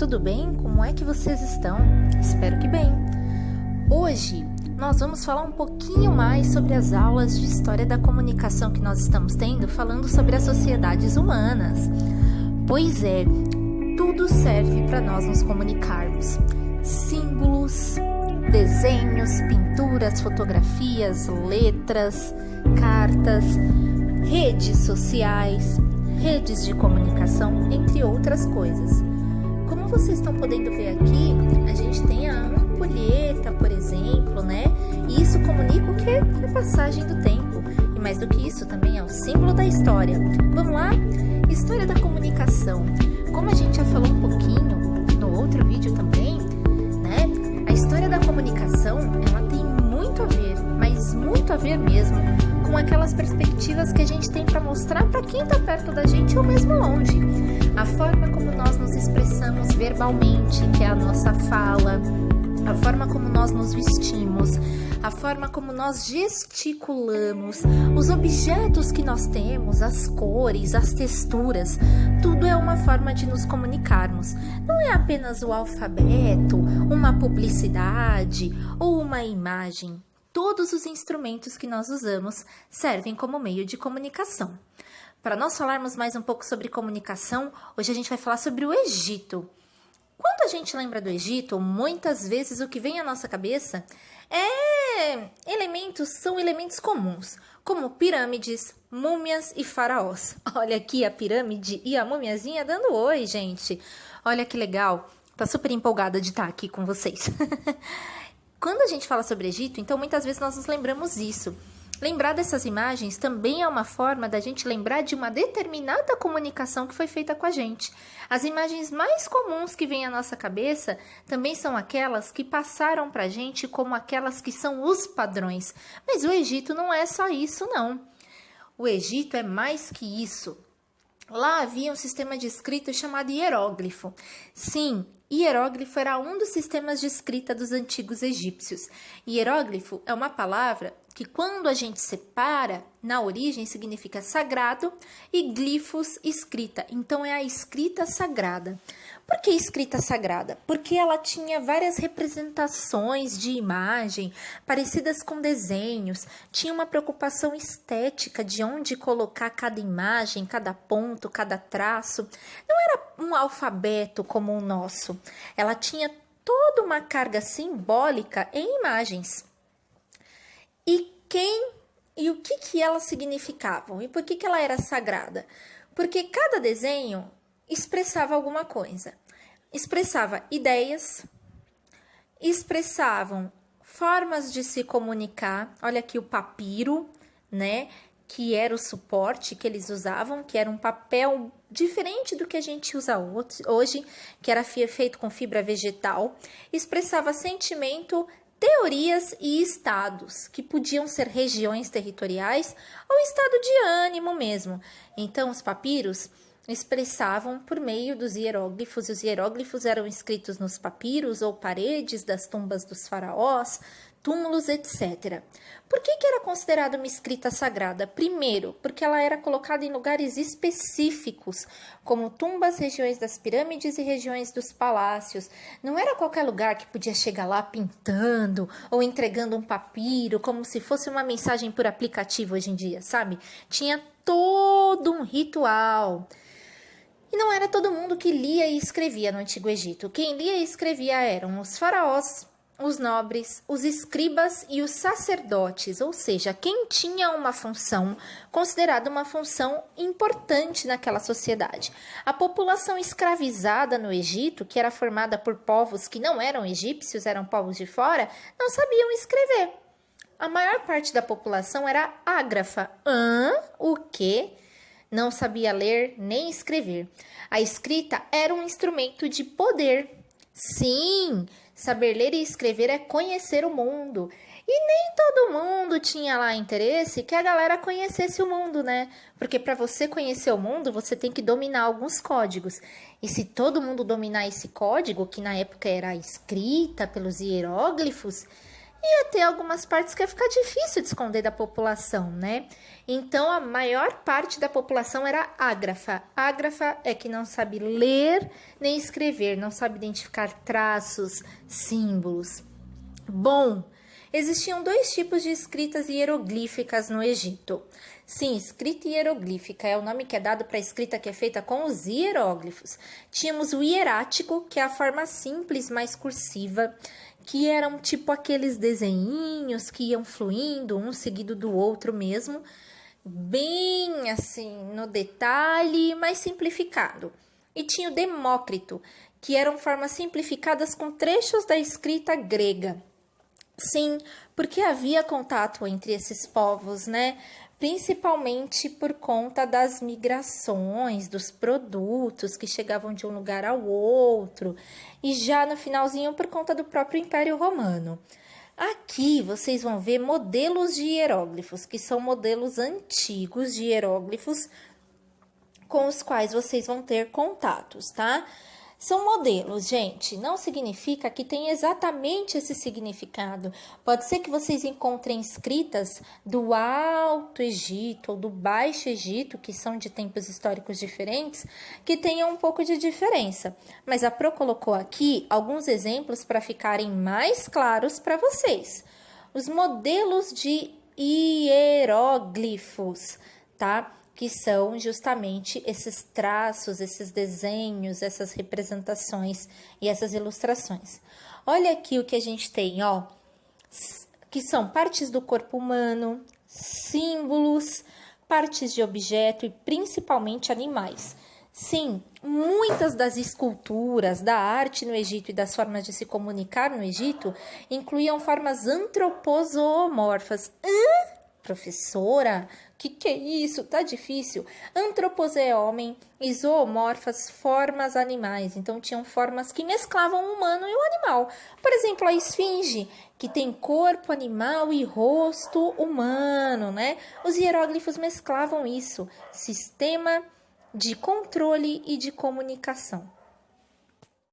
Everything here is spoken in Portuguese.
tudo bem? Como é que vocês estão? Espero que bem. Hoje nós vamos falar um pouquinho mais sobre as aulas de História da Comunicação que nós estamos tendo, falando sobre as sociedades humanas. Pois é, tudo serve para nós nos comunicarmos. Símbolos, desenhos, pinturas, fotografias, letras, cartas, redes sociais, redes de comunicação, entre outras coisas. Como vocês estão podendo ver aqui, a gente tem a ampulheta, por exemplo, né? E isso comunica o que é a passagem do tempo. E mais do que isso, também é o símbolo da história. Vamos lá? História da comunicação. Como a gente já falou um pouquinho no outro vídeo também, né? A história da comunicação, ela tem muito a ver, mas muito a ver mesmo, com aquelas perspectivas que a gente tem para mostrar para quem está perto da gente ou mesmo longe. A forma como nós nos expressamos verbalmente, que é a nossa fala, a forma como nós nos vestimos, a forma como nós gesticulamos, os objetos que nós temos, as cores, as texturas, tudo é uma forma de nos comunicarmos. Não é apenas o alfabeto, uma publicidade ou uma imagem. Todos os instrumentos que nós usamos servem como meio de comunicação. Para nós falarmos mais um pouco sobre comunicação, hoje a gente vai falar sobre o Egito. Quando a gente lembra do Egito, muitas vezes o que vem à nossa cabeça são elementos comuns, como pirâmides, múmias e faraós. Olha aqui a pirâmide e a múmiazinha dando oi, gente. Olha que legal, tá super empolgada de estar aqui com vocês. Quando a gente fala sobre Egito, então muitas vezes nós nos lembramos disso. Lembrar dessas imagens também é uma forma da gente lembrar de uma determinada comunicação que foi feita com a gente. As imagens mais comuns que vêm à nossa cabeça também são aquelas que passaram para a gente como aquelas que são os padrões. Mas o Egito não é só isso, não. O Egito é mais que isso. Lá havia um sistema de escrita chamado hieróglifo. Sim, hieróglifo era um dos sistemas de escrita dos antigos egípcios. Hieróglifo é uma palavra que, quando a gente separa, na origem significa sagrado e glifos, escrita. Então, é a escrita sagrada. Por que escrita sagrada? Porque ela tinha várias representações de imagem, parecidas com desenhos, tinha uma preocupação estética de onde colocar cada imagem, cada ponto, cada traço. Não era um alfabeto como o nosso. Ela tinha toda uma carga simbólica em imagens. E o que elas significavam? E por que ela era sagrada? Porque cada desenho expressava alguma coisa. Expressava ideias, expressavam formas de se comunicar. Olha aqui o papiro, né? Que era o suporte que eles usavam, que era um papel diferente do que a gente usa hoje, que era feito com fibra vegetal. Expressava sentimento, teorias e estados, que podiam ser regiões territoriais ou estado de ânimo mesmo. Então, os papiros expressavam por meio dos hieróglifos, e os hieróglifos eram escritos nos papiros ou paredes das tumbas dos faraós, túmulos, etc. Por que era considerada uma escrita sagrada? Primeiro, porque ela era colocada em lugares específicos, como tumbas, regiões das pirâmides e regiões dos palácios. Não era qualquer lugar que podia chegar lá pintando ou entregando um papiro, como se fosse uma mensagem por aplicativo hoje em dia, sabe? Tinha todo um ritual. E não era todo mundo que lia e escrevia no Antigo Egito. Quem lia e escrevia eram os faraós, os nobres, os escribas e os sacerdotes, ou seja, quem tinha uma função, considerada uma função importante naquela sociedade. A população escravizada no Egito, que era formada por povos que não eram egípcios, eram povos de fora, não sabiam escrever. A maior parte da população era ágrafa. O quê? Não sabia ler nem escrever. A escrita era um instrumento de poder. Sim, saber ler e escrever é conhecer o mundo. E nem todo mundo tinha lá interesse que a galera conhecesse o mundo, né? Porque para você conhecer o mundo, você tem que dominar alguns códigos. E se todo mundo dominar esse código, que na época era a escrita pelos hieróglifos, ia ter algumas partes que ia ficar difícil de esconder da população, né? Então, a maior parte da população era ágrafa. Ágrafa é que não sabe ler nem escrever, não sabe identificar traços, símbolos. Bom, existiam dois tipos de escritas hieroglíficas no Egito. Sim, escrita hieroglífica é o nome que é dado para a escrita que é feita com os hieróglifos. Tínhamos o hierático, que é a forma simples, mais cursiva, que eram tipo aqueles desenhinhos que iam fluindo, um seguido do outro mesmo, bem assim no detalhe, mais simplificado. E tinha o Demócrito, que eram formas simplificadas com trechos da escrita grega. Sim, porque havia contato entre esses povos, né? Principalmente por conta das migrações, dos produtos que chegavam de um lugar ao outro, e já no finalzinho por conta do próprio Império Romano. Aqui vocês vão ver modelos de hieróglifos, que são modelos antigos de hieróglifos com os quais vocês vão ter contatos, tá? São modelos, gente, não significa que tem exatamente esse significado. Pode ser que vocês encontrem escritas do Alto Egito ou do Baixo Egito, que são de tempos históricos diferentes, que tenham um pouco de diferença. Mas a Pro colocou aqui alguns exemplos para ficarem mais claros para vocês. Os modelos de hieróglifos, tá? Que são justamente esses traços, esses desenhos, essas representações e essas ilustrações. Olha aqui o que a gente tem, ó, que são partes do corpo humano, símbolos, partes de objeto e principalmente animais. Sim, muitas das esculturas, da arte no Egito e das formas de se comunicar no Egito incluíam formas antropozoomorfas. Professora, que é isso? Tá difícil. Antropos é homem e zoomorfas, formas animais. Então, tinham formas que mesclavam o humano e o animal. Por exemplo, a esfinge, que tem corpo animal e rosto humano, né? Os hieróglifos mesclavam isso. Sistema de controle e de comunicação.